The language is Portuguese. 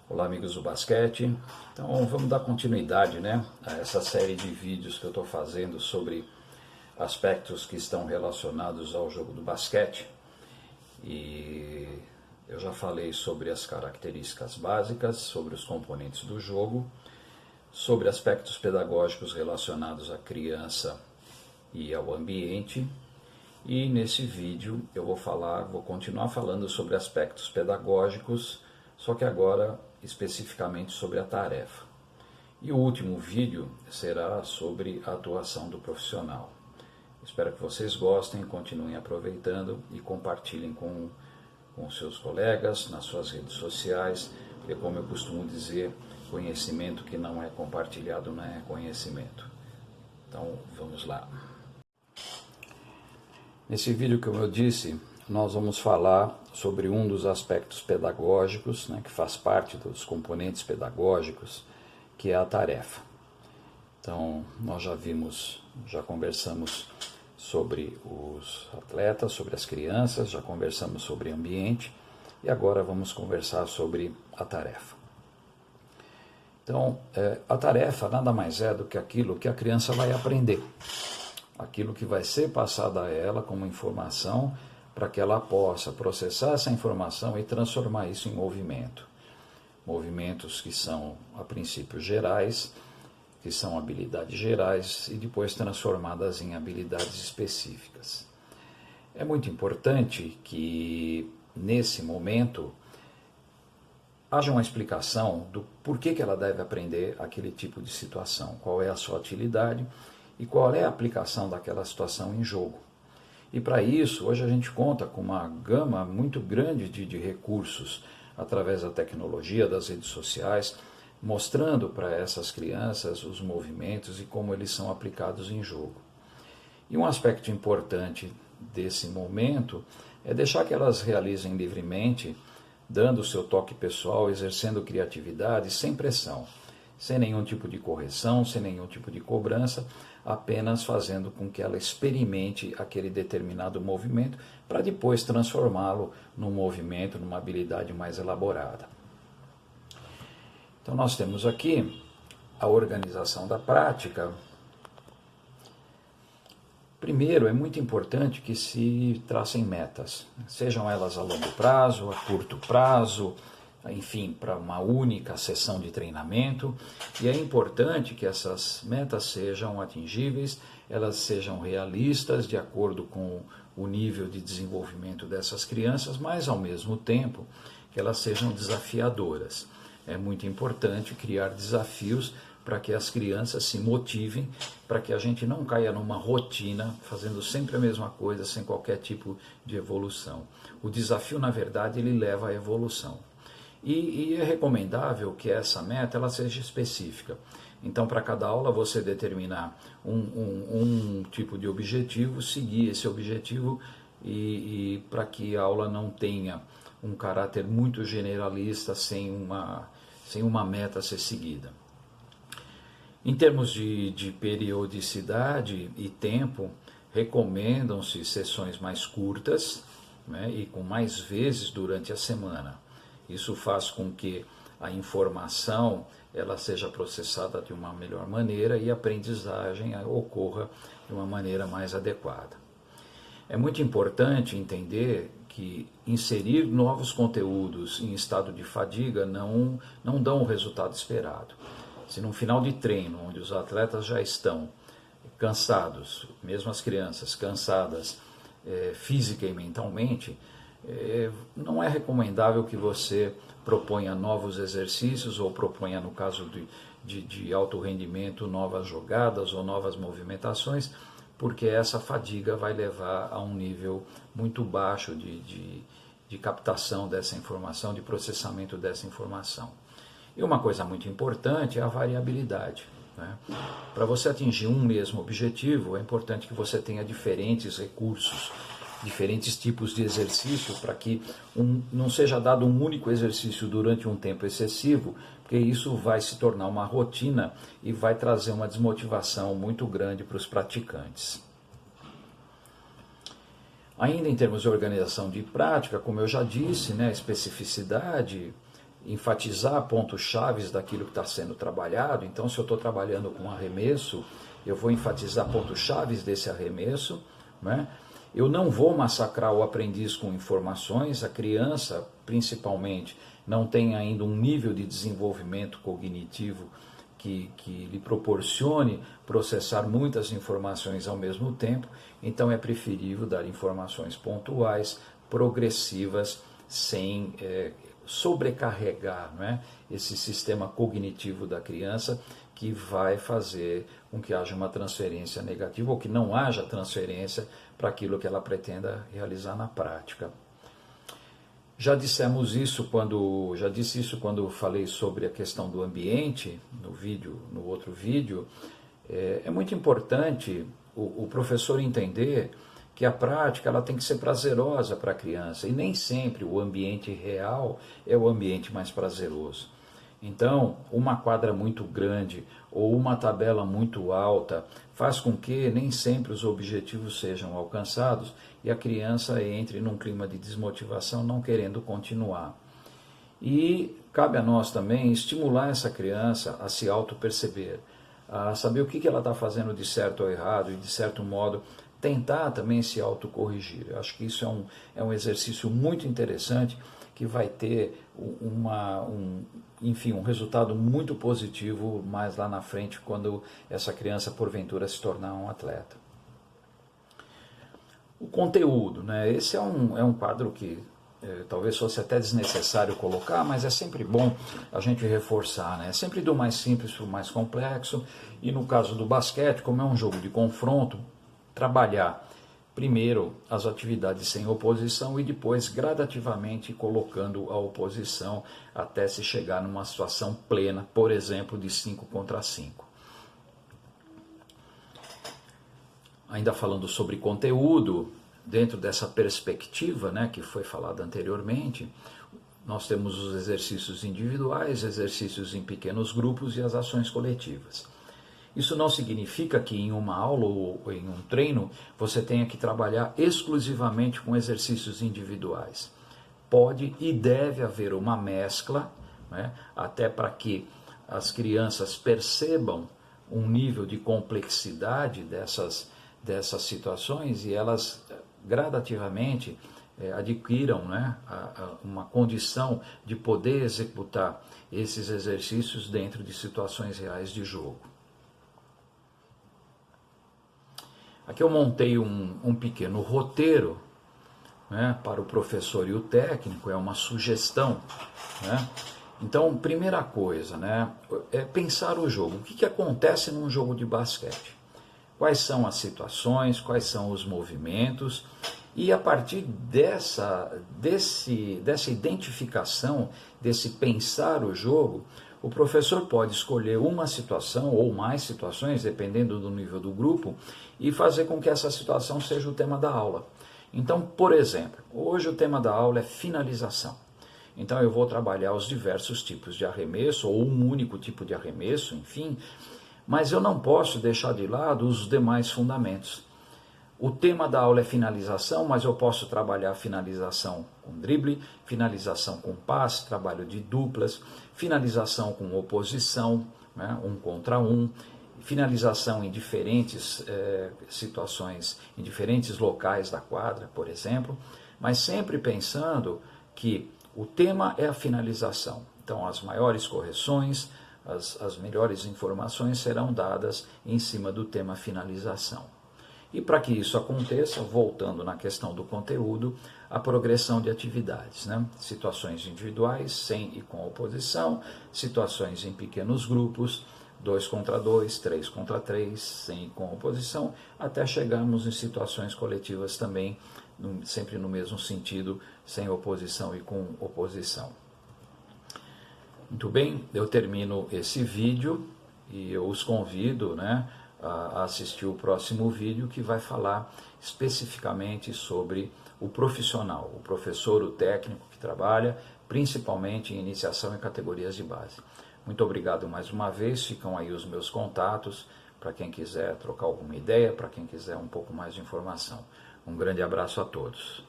Olá, amigos do basquete. Então vamos dar continuidade, a essa série de vídeos que eu estou fazendo sobre aspectos que estão relacionados ao jogo do basquete. E eu já falei sobre as características básicas, sobre os componentes do jogo, sobre aspectos pedagógicos relacionados à criança e ao ambiente. E nesse vídeo eu vou continuar falando sobre aspectos pedagógicos, só que agora especificamente sobre a tarefa. E o último vídeo será sobre a atuação do profissional. Espero que vocês gostem, continuem aproveitando e compartilhem com seus colegas nas suas redes sociais, porque, como eu costumo dizer, conhecimento que não é compartilhado não é conhecimento. Então vamos lá. Nesse vídeo, como eu disse, nós vamos falar sobre um dos aspectos pedagógicos, que faz parte dos componentes pedagógicos, que é a tarefa. Então, nós já conversamos sobre os atletas, sobre as crianças, já conversamos sobre ambiente e agora vamos conversar sobre a tarefa. Então, a tarefa nada mais é do que aquilo que a criança vai aprender. Aquilo que vai ser passado a ela como informação para que ela possa processar essa informação e transformar isso em movimento. Movimentos que são, a princípio, gerais, que são habilidades gerais e depois transformadas em habilidades específicas. É muito importante que, nesse momento, haja uma explicação do porquê que ela deve aprender aquele tipo de situação, qual é a sua utilidade e qual é a aplicação daquela situação em jogo. E para isso, hoje a gente conta com uma gama muito grande de recursos através da tecnologia, das redes sociais, mostrando para essas crianças os movimentos e como eles são aplicados em jogo. E um aspecto importante desse momento é deixar que elas realizem livremente, dando o seu toque pessoal, exercendo criatividade, sem pressão, sem nenhum tipo de correção, sem nenhum tipo de cobrança, apenas fazendo com que ela experimente aquele determinado movimento para depois transformá-lo num movimento, numa habilidade mais elaborada. Então nós temos aqui a organização da prática. Primeiro, é muito importante que se tracem metas, sejam elas a longo prazo, a curto prazo, enfim, para uma única sessão de treinamento, e é importante que essas metas sejam atingíveis, elas sejam realistas, de acordo com o nível de desenvolvimento dessas crianças, mas ao mesmo tempo que elas sejam desafiadoras. É muito importante criar desafios para que as crianças se motivem, para que a gente não caia numa rotina, fazendo sempre a mesma coisa, sem qualquer tipo de evolução. O desafio, na verdade, ele leva à evolução. E é recomendável que essa meta ela seja específica. Então, para cada aula, você determinar um tipo de objetivo, seguir esse objetivo e para que a aula não tenha um caráter muito generalista, sem uma meta a ser seguida. Em termos de periodicidade e tempo, recomendam-se sessões mais curtas, e com mais vezes durante a semana. Isso faz com que a informação ela seja processada de uma melhor maneira e a aprendizagem ocorra de uma maneira mais adequada. É muito importante entender que inserir novos conteúdos em estado de fadiga não dão o resultado esperado. Se no final de treino, onde os atletas já estão cansados, mesmo as crianças cansadas física e mentalmente, não é recomendável que você proponha novos exercícios ou proponha, no caso de alto rendimento, novas jogadas ou novas movimentações, porque essa fadiga vai levar a um nível muito baixo de captação dessa informação, de processamento dessa informação. E uma coisa muito importante é a variabilidade. Para você atingir um mesmo objetivo, é importante que você tenha diferentes recursos, diferentes tipos de exercício, para que não seja dado um único exercício durante um tempo excessivo, porque isso vai se tornar uma rotina e vai trazer uma desmotivação muito grande para os praticantes. Ainda em termos de organização de prática, como eu já disse, especificidade enfatizar pontos chaves daquilo que está sendo trabalhado. Então, se eu estou trabalhando com arremesso, eu vou enfatizar pontos chaves desse arremesso, né? Eu não vou massacrar o aprendiz com informações. A criança, principalmente, não tem ainda um nível de desenvolvimento cognitivo que lhe proporcione processar muitas informações ao mesmo tempo. Então é preferível dar informações pontuais, progressivas, sem sobrecarregar, né, esse sistema cognitivo da criança, que vai fazer com que haja uma transferência negativa ou que não haja transferência para aquilo que ela pretenda realizar na prática. Já disse isso quando falei sobre a questão do ambiente, no outro vídeo. É muito importante o professor entender que a prática ela tem que ser prazerosa para a criança, e nem sempre o ambiente real é o ambiente mais prazeroso. Então, uma quadra muito grande ou uma tabela muito alta faz com que nem sempre os objetivos sejam alcançados e a criança entre num clima de desmotivação, não querendo continuar. E cabe a nós também estimular essa criança a se auto-perceber, a saber o que ela está fazendo de certo ou errado, e de certo modo tentar também se autocorrigir. Eu acho que isso é um exercício muito interessante, que vai ter um resultado muito positivo mais lá na frente, quando essa criança porventura se tornar um atleta. O conteúdo, né? Esse é um quadro que talvez fosse até desnecessário colocar, mas é sempre bom a gente reforçar, né? Sempre do mais simples para o mais complexo, e no caso do basquete, como é um jogo de confronto, trabalhar primeiro as atividades sem oposição e depois gradativamente colocando a oposição até se chegar numa situação plena, por exemplo, de 5 contra 5. Ainda falando sobre conteúdo, dentro dessa perspectiva, né, que foi falada anteriormente, nós temos os exercícios individuais, exercícios em pequenos grupos e as ações coletivas. Isso não significa que em uma aula ou em um treino você tenha que trabalhar exclusivamente com exercícios individuais. Pode e deve haver uma mescla, né, até para que as crianças percebam um nível de complexidade dessas situações e elas gradativamente adquiram, né, uma condição de poder executar esses exercícios dentro de situações reais de jogo. Aqui eu montei um pequeno roteiro, né, para o professor e o técnico, é uma sugestão, né? Então, primeira coisa, né, é pensar o jogo. O que acontece num jogo de basquete? Quais são as situações, quais são os movimentos, e a partir dessa identificação, desse pensar o jogo, o professor pode escolher uma situação ou mais situações, dependendo do nível do grupo, e fazer com que essa situação seja o tema da aula. Então, por exemplo, hoje o tema da aula é finalização. Então eu vou trabalhar os diversos tipos de arremesso, ou um único tipo de arremesso, enfim, mas eu não posso deixar de lado os demais fundamentos. O tema da aula é finalização, mas eu posso trabalhar finalização com drible, finalização com passe, trabalho de duplas, finalização com oposição, né, 1 contra 1, finalização em diferentes situações, em diferentes locais da quadra, por exemplo, mas sempre pensando que o tema é a finalização. Então as maiores correções, as melhores informações serão dadas em cima do tema finalização. E para que isso aconteça, voltando na questão do conteúdo, a progressão de atividades, né? Situações individuais, sem e com oposição, situações em pequenos grupos, 2 contra 2, 3 contra 3, sem e com oposição, até chegarmos em situações coletivas também, sempre no mesmo sentido, sem oposição e com oposição. Muito bem, eu termino esse vídeo e eu os convido, né, a assistir o próximo vídeo, que vai falar especificamente sobre o profissional, o professor, o técnico que trabalha principalmente em iniciação e categorias de base. Muito obrigado mais uma vez, ficam aí os meus contatos para quem quiser trocar alguma ideia, para quem quiser um pouco mais de informação. Um grande abraço a todos.